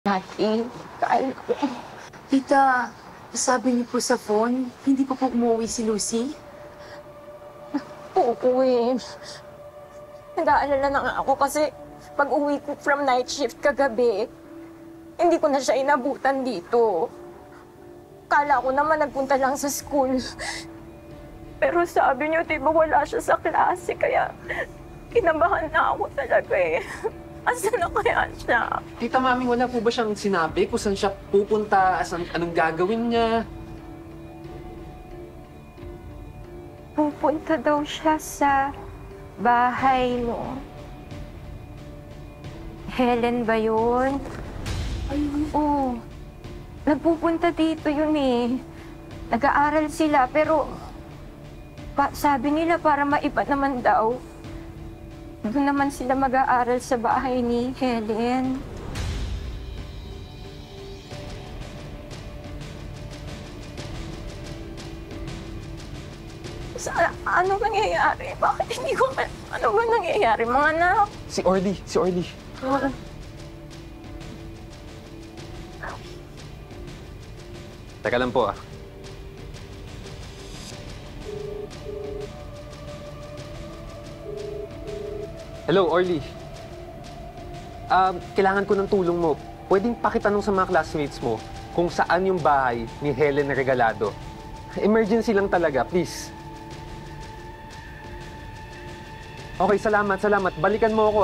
Nati, kain ko. Tita, sabi niyo po sa phone, hindi pa po umuwi si Lucy? Oo eh. Nag-aalala na nga ako kasi pag-uwi ko from night shift kagabi, hindi ko na siya inabutan dito. Kala ko naman nagpunta lang sa school. Pero sabi niyo, diba wala siya sa klase, kaya kinabahan na ako talaga eh. Asan na kaya siya? Tita Mami, wala po ba siyang sinabi kung saan siya pupunta, anong gagawin niya? Pupunta daw siya sa bahay mo. Helen ba yun? Oo. Nagpupunta dito yun eh. Nag-aaral sila pero sabi nila para maiba naman daw. Doon naman sila mag-aaral sa bahay ni Helen. Ano nangyayari? Bakit hindi ko ano ba nangyayari, mga anak? Si Orly. Teka lang po ah. Hello, Orly. Kailangan ko ng tulong mo. Pwedeng pakitanong sa mga classmates mo kung saan yung bahay ni Helen Regalado. Emergency lang talaga, please. Okay, salamat. Balikan mo ako.